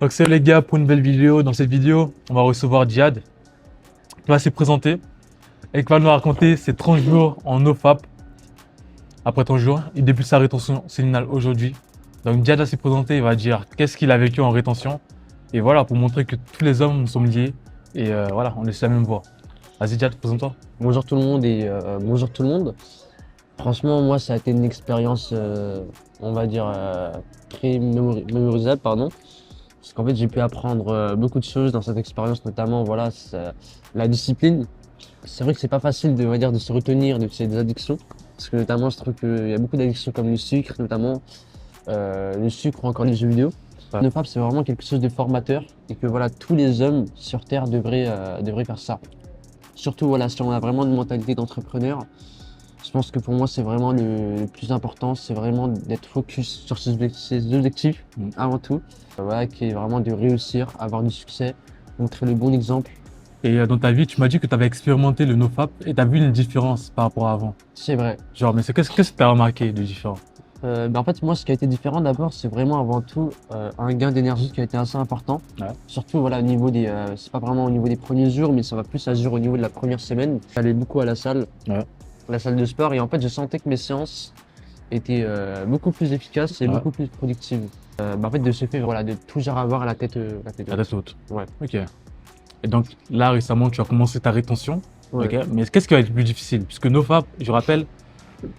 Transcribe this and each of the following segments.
Donc c'est les gars pour une nouvelle vidéo. Dans cette vidéo, on va recevoir Djihad qui va se présenter et qui va nous raconter ses 30 jours en nofap. Après 30 jours, il débute sa rétention séminale aujourd'hui. Donc Djihad va se présenter, il va dire qu'est-ce qu'il a vécu en rétention. Et voilà, pour montrer que tous les hommes sont liés. Et voilà, on est sur la même voie. Vas-y Djihad, présente-toi. Bonjour tout le monde et bonjour tout le monde. Franchement, moi, ça a été une expérience, on va dire, très mémorisable, pardon. Parce qu'en fait, j'ai pu apprendre beaucoup de choses dans cette expérience, notamment, voilà, la discipline. C'est vrai que c'est pas facile de, on va dire, de se retenir de ces addictions. Parce que notamment, je trouve qu'il y a beaucoup d'addictions comme le sucre, notamment le sucre ou encore les jeux vidéo. Le NoFap, c'est vraiment quelque chose de formateur et que voilà, tous les hommes sur Terre devraient faire ça. Surtout, voilà, si on a vraiment une mentalité d'entrepreneur, je pense que pour moi, c'est vraiment le plus important, c'est vraiment d'être focus sur ses objectifs avant tout. Voilà, qui est vraiment de réussir, avoir du succès, montrer le bon exemple. Et dans ta vie, tu m'as dit que tu avais expérimenté le nofap et tu as vu une différence par rapport à avant. C'est vrai. Genre, mais qu'est-ce que tu as remarqué de différent? En fait, moi, ce qui a été différent d'abord, c'est vraiment avant tout un gain d'énergie qui a été assez important. Ouais. Surtout, voilà, au niveau des, c'est pas vraiment au niveau des premiers jours, mais ça va plus agir au niveau de la première semaine. J'allais beaucoup à la salle, la salle de sport, et en fait, je sentais que mes séances étaient beaucoup plus efficaces et beaucoup plus productives. En fait, de ce fait, voilà, de toujours avoir la tête haute. Ouais. Ok. Et donc là, récemment, tu as commencé ta rétention. Ouais. Ok. Mais qu'est-ce qui va être le plus difficile? Puisque nofap, je rappelle,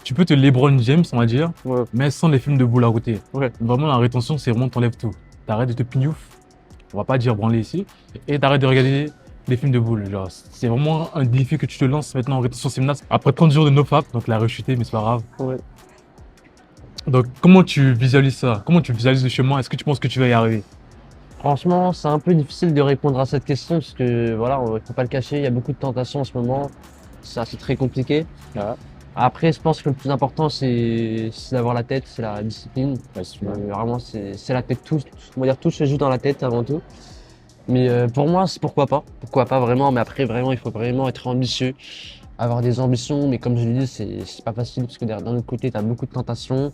tu peux te LeBron James, on va dire, Ouais. mais sans les films de boule à côté. Ouais. Vraiment, la rétention, c'est vraiment t'enlèves tout. T'arrêtes de te pignouf, on va pas dire branler ici, et t'arrêtes de regarder des films de boule. Genre, c'est vraiment un défi que tu te lances maintenant en rétention séminale. Après 30 jours de nofap, donc la rechuté, mais c'est pas grave. Ouais. Donc, comment tu visualises ça? Comment tu visualises le chemin? Est-ce que tu penses que tu vas y arriver? Franchement, c'est un peu difficile de répondre à cette question parce que voilà, il faut pas le cacher, il y a beaucoup de tentations en ce moment. C'est très compliqué. Ouais. Après, je pense que le plus important, c'est d'avoir la tête, c'est la discipline. Vraiment, c'est la tête. On va dire tout se joue dans la tête avant tout. Mais pour moi, c'est pourquoi pas. Pourquoi pas vraiment. Mais après, vraiment, il faut vraiment être ambitieux, avoir des ambitions. Mais comme je l'ai dit, c'est pas facile parce que d'un autre côté, tu as beaucoup de tentations.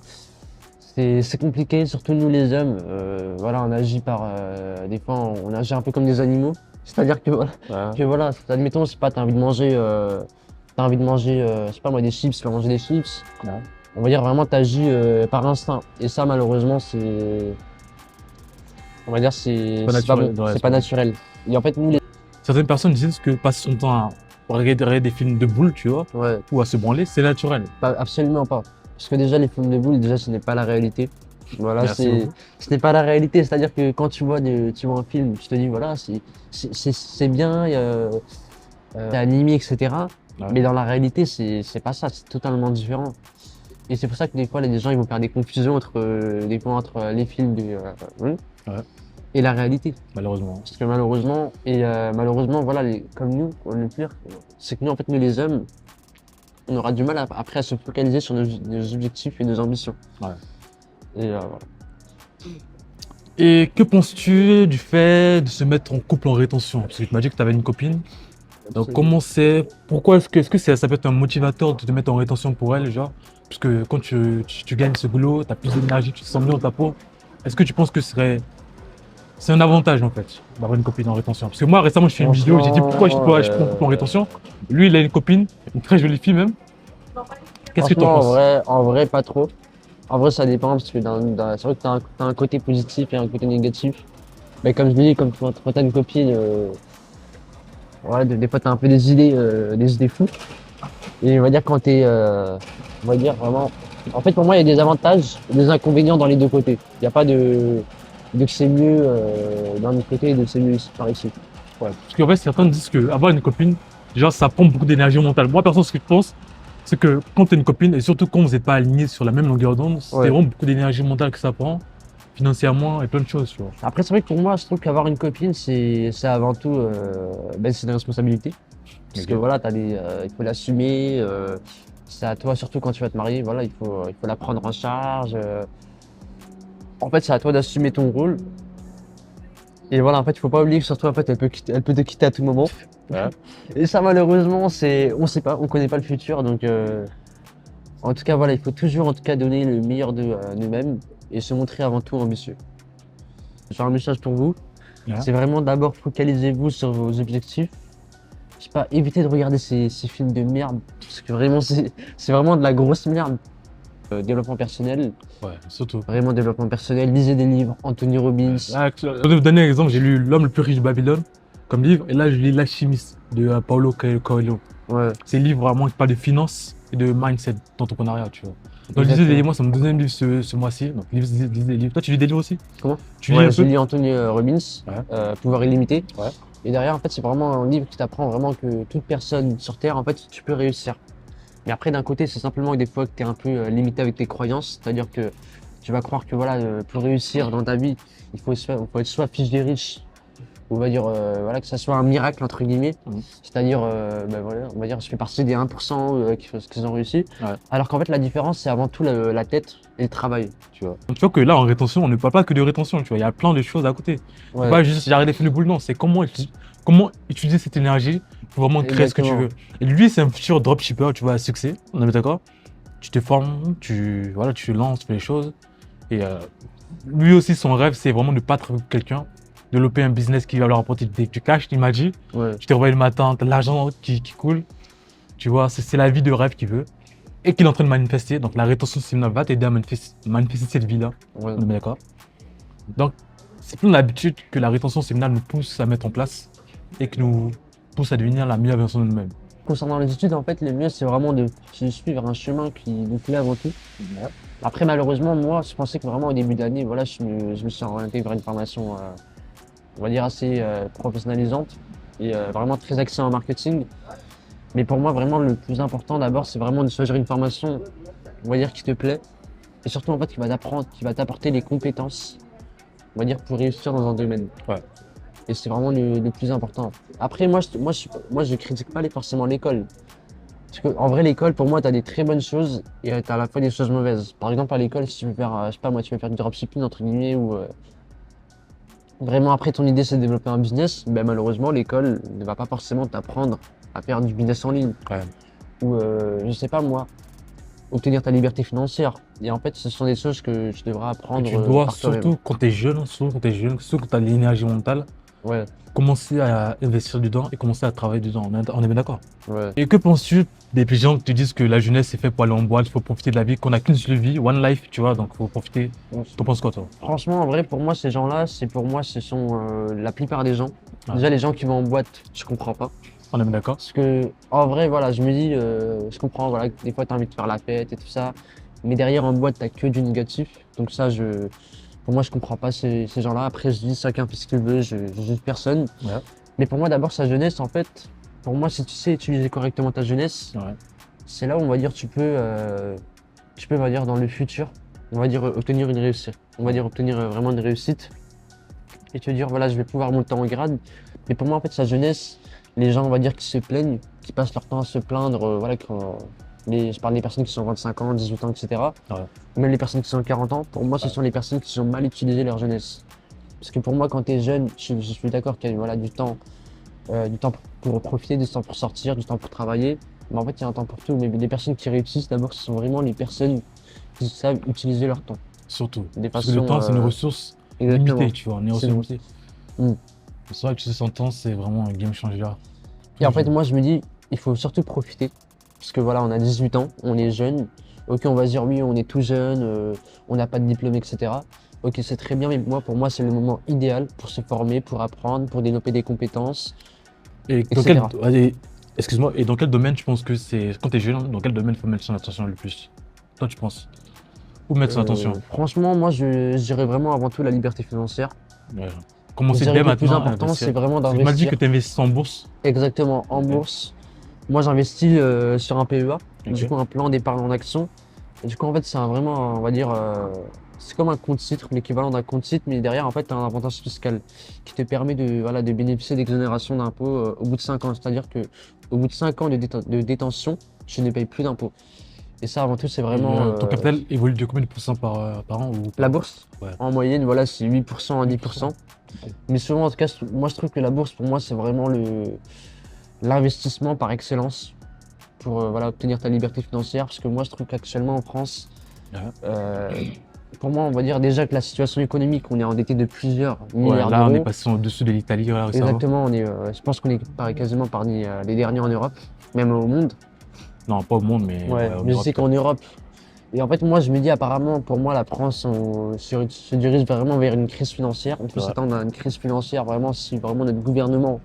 C'est compliqué, surtout nous les hommes. Voilà, on agit des fois, on agit un peu comme des animaux. C'est-à-dire que voilà, admettons, c'est pas, t'as envie de manger, je sais pas moi, des chips, tu vas manger des chips. Ouais. On va dire vraiment, t'agis par instinct. Et ça, malheureusement, on va dire, c'est Pas pas naturel, bon, ouais, c'est pas naturel. Et en fait, nous les, Certaines personnes disent que passer son temps à regarder des films de boule, tu vois, ouais, ou à se branler, c'est naturel. absolument pas. Parce que déjà, les films de boules, déjà, ce n'est pas la réalité. Voilà, Merci beaucoup. ce n'est pas la réalité. C'est-à-dire que quand tu vois un film, tu te dis, voilà, c'est bien, c'est animé, etc. Ouais. Mais dans la réalité, c'est pas ça, c'est totalement différent. Et c'est pour ça que des fois, les gens, ils vont faire des confusions entre les films et la réalité. Malheureusement. Parce que malheureusement, voilà, comme nous, le pire, c'est que nous, en fait, nous les hommes, on aura du mal après à se focaliser sur nos objectifs et nos ambitions. Ouais. Et voilà. Et que penses-tu du fait de se mettre en couple en rétention? Parce que tu m'as dit que tu avais une copine. Donc comment c'est, pourquoi est-ce que ça peut être un motivateur de te mettre en rétention pour elle, genre? Parce que quand tu gagnes ce boulot, tu as plus d'énergie, tu te sens mieux dans ta peau. Est-ce que tu penses que c'est un avantage en fait d'avoir une copine en rétention? Parce que moi récemment je fais une vidéo, j'ai dit pourquoi je prends un couple en rétention. Lui il a une copine, une très jolie fille même. Qu'est-ce que tu en Franchement, penses? en vrai, pas trop. En vrai, ça dépend parce que c'est vrai que t'as un côté positif et un côté négatif. Mais comme je l'ai dit, quand t'as une copine, ouais, des fois t'as un peu des idées fous. Et on va dire quand on va dire vraiment. En fait, pour moi, il y a des avantages et des inconvénients dans les deux côtés. Il n'y a pas de que c'est mieux d'un autre côté et de c'est mieux ici, par ici. Ouais. Parce qu'en fait certains disent que avoir une copine, genre ça prend beaucoup d'énergie mentale. Moi personnellement ce que je pense, c'est que quand tu as une copine, et surtout quand vous n'êtes pas alignés sur la même longueur d'onde, c'est vraiment beaucoup d'énergie mentale que ça prend, financièrement et plein de choses, tu vois. Après, c'est vrai que pour moi, je trouve qu'avoir une copine, c'est avant tout, c'est une responsabilité. Parce que voilà, il faut l'assumer. C'est à toi, surtout quand tu vas te marier. Voilà, il faut la prendre en charge. En fait, c'est à toi d'assumer ton rôle. Et voilà, en fait, il faut pas oublier que surtout, en fait, elle peut te quitter à tout moment. Ouais. Et ça, malheureusement, on sait pas, on connaît pas le futur. Donc, en tout cas, voilà, il faut toujours, en tout cas, donner le meilleur de nous-mêmes et se montrer avant tout ambitieux. J'ai un message pour vous. Ouais. C'est vraiment d'abord focalisez-vous sur vos objectifs. Je sais pas, évitez de regarder ces films de merde. Parce que vraiment, c'est vraiment de la grosse merde. Développement personnel, Ouais, surtout. vraiment développement personnel. Lisez des livres, Anthony Robbins. Là, je vais vous donner un exemple, j'ai lu L'homme le plus riche de Babylone comme livre, et là je lis L'Alchimiste de Paulo Coelho. Ouais, C'est un livre vraiment qui parle de finance et de mindset, d'entrepreneuriat, tu vois. Donc je lisais exactement. des livres, moi c'est mon deuxième livre ce mois-ci, donc lisez des livres. Toi tu lis des livres aussi? Comment? Tu lis Ouais, un j'ai peu? lu Anthony Robbins, Ouais. Pouvoir illimité. Ouais. Et derrière, en fait, c'est vraiment un livre qui t'apprend vraiment que toute personne sur Terre, en fait, tu peux réussir. Mais après, d'un côté, c'est simplement que des fois que tu es un peu limité avec tes croyances. C'est-à-dire que tu vas croire que voilà, pour réussir dans ta vie, il faut être soit fils de riche, ou on va dire voilà, que ça soit un miracle, entre guillemets. Mhm. C'est-à-dire, ben voilà, on va dire, je fais partie des 1% qui ont réussi. Ouais. Alors qu'en fait, la différence, c'est avant tout la tête et le travail, tu vois. Donc, tu vois que là en rétention, on ne parle pas que de rétention, tu vois, il y a plein de choses à côté. Ouais. C'est pas juste j'arrête des le boule, non, c'est comment utiliser cette énergie pour vraiment créer ce que tu veux. Et lui, c'est un futur dropshipper, tu vois, à succès, on est d'accord? Tu te formes, voilà, tu lances, tu fais les choses. Et lui aussi, son rêve, c'est vraiment de battre quelqu'un, développer un business qui va leur apporter du cash, il m'a dit. Ouais. Tu te réveilles le matin, tu as de l'argent qui coule. Tu vois, c'est la vie de rêve qu'il veut et qu'il est en train de manifester. Donc la rétention séminale va t'aider à manifester cette vie-là. Ouais. On est bien d'accord? Donc, c'est plein d'habitudes que la rétention séminale nous pousse à mettre en place et qui nous pousse à devenir la meilleure version de nous-mêmes. Concernant les études, en fait, le mieux, c'est vraiment de suivre un chemin qui nous plaît avant tout. Après, malheureusement, moi, je pensais que vraiment au début de l'année, voilà, je me suis orienté vers une formation, on va dire, assez professionnalisante et vraiment très axée en marketing. Mais pour moi, vraiment, le plus important d'abord, c'est vraiment de choisir une formation, on va dire, qui te plaît et surtout, en fait, qui va t'apporter les compétences, on va dire, pour réussir dans un domaine. Ouais. Et c'est vraiment le plus important. Après, je critique pas forcément l'école. Parce qu'en vrai, l'école, pour moi, tu as des très bonnes choses et tu as à la fois des choses mauvaises. Par exemple, à l'école, si tu veux faire, je sais pas moi, tu veux faire du dropshipping, entre guillemets, ou vraiment après ton idée c'est de développer un business, ben, malheureusement, l'école ne va pas forcément t'apprendre à faire du business en ligne. Ouais. Ou, je sais pas moi, obtenir ta liberté financière. Et en fait, ce sont des choses que tu devras apprendre Tu dois par toi-même. surtout quand tu es jeune, surtout quand tu as l'énergie mentale, Ouais, commencer à investir dedans et commencer à travailler dedans. On est bien d'accord. ouais. Et que penses-tu des gens qui te disent que la jeunesse c'est fait pour aller en boîte, il faut profiter de la vie, qu'on a qu'une seule vie, one life, tu vois, donc il faut profiter. T'en penses quoi toi? Franchement, en vrai, pour moi, ces gens-là, ce sont la plupart des gens. Ouais. Déjà, les gens qui vont en boîte, je comprends pas. On est bien d'accord? Parce que, en vrai, voilà, je me dis, je comprends, voilà, que des fois, tu as envie de faire la fête et tout ça. Mais derrière, en boîte, t'as que du négatif. Donc ça, pour moi, je comprends pas ces gens-là. Après, je dis, chacun fait ce qu'il veut, je juge personne. Ouais. Mais pour moi, d'abord, sa jeunesse, en fait, pour moi, si tu sais utiliser correctement ta jeunesse, Ouais. c'est là où, on va dire, tu peux, on va dire, dans le futur, on va dire, obtenir une réussite. On va dire, obtenir vraiment une réussite. Et te dire, voilà, je vais pouvoir monter en grade. Mais pour moi, en fait, sa jeunesse, les gens, on va dire, qui se plaignent, qui passent leur temps à se plaindre, voilà, je parle des personnes qui sont 25 ans, 18 ans, etc. Ouais. Ou même les personnes qui sont 40 ans, pour moi, ce sont les personnes qui ont mal utilisé leur jeunesse. Parce que pour moi, quand tu es jeune, je suis d'accord qu'il y a voilà, du temps pour profiter, du temps pour sortir, du temps pour travailler. Mais en fait, il y a un temps pour tout. Mais les personnes qui réussissent, d'abord, ce sont vraiment les personnes qui savent utiliser leur temps. Surtout. Des Parce que le façons, temps, c'est une ressource exactement. limitée, tu vois. Une ressource C'est- limitée. Mm. C'est vrai que tu sais, 100 ans, c'est vraiment un game changer. Et en fait, moi, je me dis, il faut surtout profiter. Parce que voilà, on a 18 ans, on est jeune. Ok, on va se dire, oui, on est tout jeune, on n'a pas de diplôme, etc. Ok, c'est très bien, mais pour moi, c'est le moment idéal pour se former, pour apprendre, pour développer des compétences. Et dans etc. excuse-moi, et dans quel domaine tu penses que c'est. Quand tu es jeune, dans quel domaine il faut mettre son attention le plus? Toi, tu penses? Où mettre son attention? Franchement, moi, je dirais vraiment avant tout la liberté financière. Ouais. Je Commencer dirais dès que le plus maintenant. à important, investir. c'est vraiment Tu m'as dit d'investir. que tu investis en bourse. Exactement, en Ok. bourse. Moi, j'investis sur un PEA, du Ok. coup, un plan d'épargne en action. Et du coup, en fait, c'est vraiment, on va dire, c'est comme un compte titre, l'équivalent d'un compte titre, mais derrière, en fait, tu as un avantage fiscal qui te permet de bénéficier d'exonération d'impôts au bout de 5 ans. C'est-à-dire que au bout de 5 ans de détention, tu ne payes plus d'impôts. Et ça, avant tout, c'est vraiment. Ton capital évolue de combien de pourcents par an ou La bourse, Ouais. en moyenne, voilà, c'est 8% à 10%. Ok. Mais souvent, en tout cas, moi, je trouve que la bourse, pour moi, c'est vraiment l'investissement par excellence pour voilà, obtenir ta liberté financière. Parce que moi, je trouve qu'actuellement, en France, Ouais. euh, pour moi, on va dire déjà que la situation économique, on est endetté de plusieurs Ouais, milliards là, on est d'euros. passé au-dessus de l'Italie, là, récemment. Exactement, je pense qu'on est quasiment parmi les derniers en Europe, même au monde. Non, pas au monde, mais Ouais, ouais, en mais je Europe, sais quand même. qu'en Europe, et en fait, moi, je me dis apparemment, pour moi, la France se dirige vraiment vers une crise financière. On peut Ouais. s'attendre à une crise financière vraiment si vraiment notre gouvernement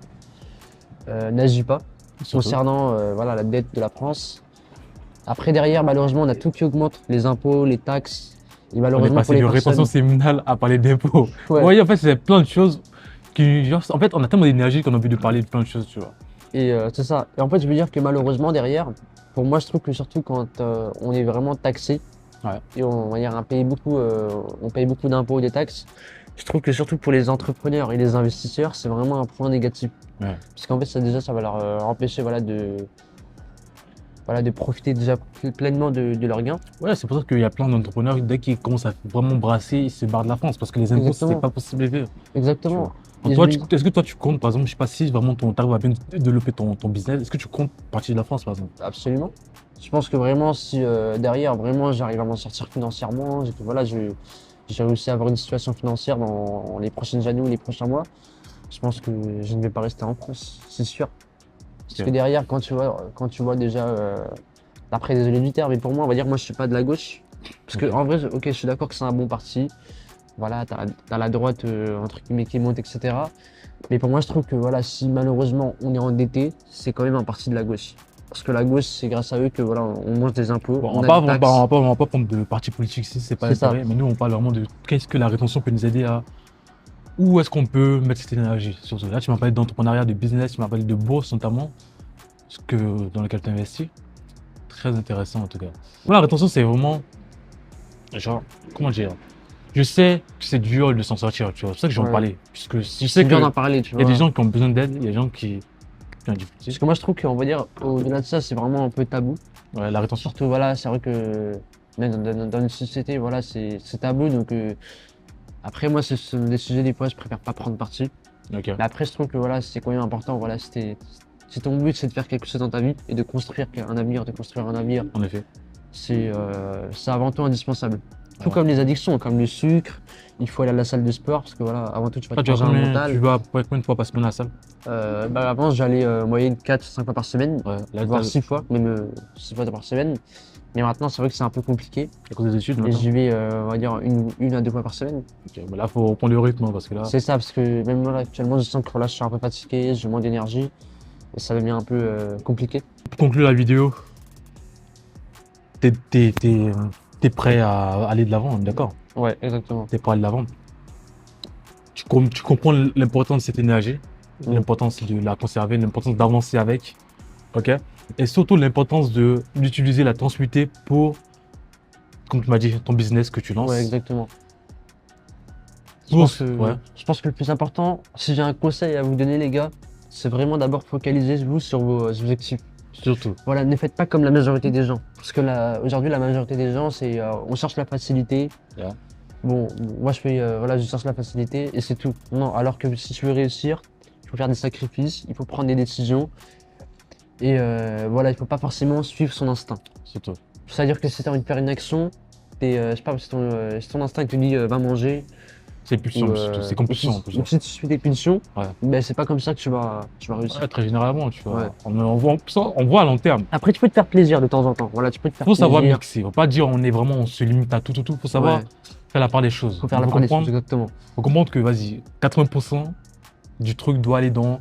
n'agit pas Surtout. concernant voilà, la dette de la France. Après, derrière, malheureusement, on a tout qui augmente, les impôts, les taxes. Et On est malheureusement, pour passé les de rétention personnes. séminale à parler d'impôts. Vous Ouais. voyez, en fait, c'est plein de choses qui, genre, en fait, on a tellement d'énergie qu'on a envie de parler de plein de choses, tu vois. Et c'est ça. Et en fait, je veux dire que malheureusement, derrière, pour moi, je trouve que surtout quand on est vraiment taxé, Ouais. et on va dire on paye beaucoup d'impôts et des taxes, je trouve que surtout pour les entrepreneurs et les investisseurs, c'est vraiment un point négatif. Ouais. Parce qu'en fait, ça va leur empêcher voilà, de profiter déjà pleinement de leurs gains. Ouais, c'est pour ça qu'il y a plein d'entrepreneurs, dès qu'ils commencent à vraiment brasser, ils se barrent de la France parce que les impôts, c'est Exactement. pas possible de vivre. Tu Exactement. vois. Donc Et toi, je me- est-ce que toi, tu comptes, par exemple, je sais pas si vraiment tu arrives à bien développer ton business, est-ce que tu comptes partir de la France, par exemple? Absolument. Je pense que vraiment, si derrière, vraiment, j'arrive à m'en sortir financièrement, voilà, j'ai réussi à avoir une situation financière dans les prochaines années ou les prochains mois, je pense que je ne vais pas rester en France, c'est sûr. Parce Ok. que derrière, quand tu vois déjà, après, désolé du terme, mais pour moi, on va dire, moi, je suis pas de la gauche. Parce que, Ok. en vrai, ok, je suis d'accord que c'est un bon parti. Voilà, t'as la droite, entre guillemets, qui monte, etc. Mais pour moi, je trouve que, voilà, si malheureusement on est endetté, c'est quand même un parti de la gauche. Parce que la gauche, c'est grâce à eux que, voilà, on mange des impôts, Bon, on a des taxes. on va pas prendre de parti politique ici, c'est pas C'est ça. l'intérêt, mais nous, on parle vraiment de qu'est-ce que la rétention peut nous aider à. Où est-ce qu'on peut mettre cette énergie? Surtout là, tu m'as parlé d'entrepreneuriat, de business, tu m'as parlé de bourse notamment, dans lequel tu investis. Très intéressant en tout cas. Moi, la rétention, c'est vraiment. Genre, comment dire? Je sais que c'est dur de s'en sortir, tu vois. C'est pour ça que j'en Ouais. parlais. Puisque je sais C'est dur qu'il d'en parler, tu y a vois. des gens qui ont besoin d'aide, il y a des gens qui ont des difficultés. Parce que moi, je trouve qu'on va dire, au-delà de ça, c'est vraiment un peu tabou. Ouais, la rétention. Surtout, voilà, c'est vrai que même dans une société, voilà, c'est tabou. Donc, après, moi, ce sont des sujets, des fois, je préfère pas prendre parti. Ok. Mais après, je trouve que voilà, c'est quand même important. Voilà, si ton but, c'est de faire quelque chose dans ta vie et de construire un avenir, En effet. c'est avant tout indispensable. Tout Ouais. comme les addictions, comme le sucre, il faut aller à la salle de sport parce que voilà, avant tout, tu vas Toi, te changer un mental. tu vas combien de fois par semaine à la salle? Avant, j'allais en moyenne 4-5 fois par semaine, Ouais, là, voire 6 fois, même 6 fois par semaine. Mais maintenant, c'est vrai que c'est un peu compliqué. à cause des études Et maintenant. j'y vais, on va dire, une à 2 fois par semaine. Ok, mais là, faut reprendre le rythme hein, parce que là. C'est ça, parce que même là, actuellement, je sens que là, je suis un peu fatigué, j'ai moins d'énergie. Et ça devient un peu compliqué. Pour conclure la vidéo, t'es prêt à aller de l'avant, on est d'accord? Ouais, exactement. T'es prêt à aller de l'avant. Tu comprends l'importance de cette énergie, Mm. l'importance de la conserver, l'importance d'avancer avec, ok? Et surtout l'importance d'utiliser la transmuter pour, comme tu m'as dit, ton business que tu lances. Ouais, exactement. Pour- Je pense que le plus important, si j'ai un conseil à vous donner, les gars, c'est vraiment d'abord focaliser vous sur vos objectifs. Surtout. Voilà, ne faites pas comme la majorité des gens. Parce que aujourd'hui, la majorité des gens, c'est on cherche la facilité. Yeah. Bon, moi voilà, je cherche la facilité et c'est tout. Non, alors que si tu veux réussir, il faut faire des sacrifices, il faut prendre des décisions. Et voilà, il faut pas forcément suivre son instinct. Surtout. C'est-à-dire que si tu as envie de faire une action, je sais pas, si ton instinct te dit va manger, C'est pulsion, ou, surtout. C'est compulsion en ou plus. si, ou si tu suis tes pulsions, Ouais. ben c'est pas comme ça que tu vas réussir. Ouais, très généralement, tu vois. Ouais. On voit à long terme. Après, tu peux te faire plaisir de temps en temps. Voilà, tu peux te faire Faut savoir plaisir. mixer. Faut pas dire on se limite à tout. Faut savoir Ouais. faire la part des choses. Faut faire la part des choses, comprendre, exactement. faut comprendre que, vas-y, 80% du truc doit aller dans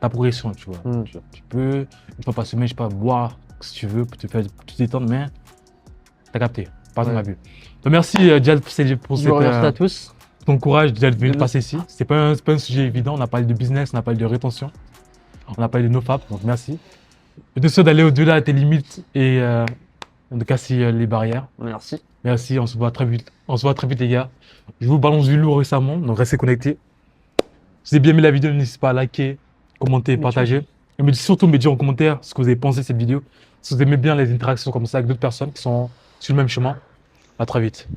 ta progression, tu vois. Mm. Tu peux, une fois par semaine, je sais pas, boire si tu veux pour te détendre, mais t'as capté. Pardon Ouais. ma vue. Donc, merci, Jad, pour Je vous remercie à tous. ton courage d'être venu Mm. passer ici. C'est pas un sujet évident. On a parlé de business, on a parlé de rétention, on a parlé de NoFap, donc merci. Je te souhaite d'aller au-delà de tes limites et de casser les barrières. Merci. Merci, on se voit très vite. On se voit très vite, les gars. Je vous balance du lourd récemment, donc restez connectés. Si vous avez bien aimé la vidéo, n'hésitez pas à liker, commenter, partager. Et surtout me dire en commentaire ce que vous avez pensé de cette vidéo. Si vous aimez bien les interactions comme ça avec d'autres personnes qui sont sur le même chemin. À très vite.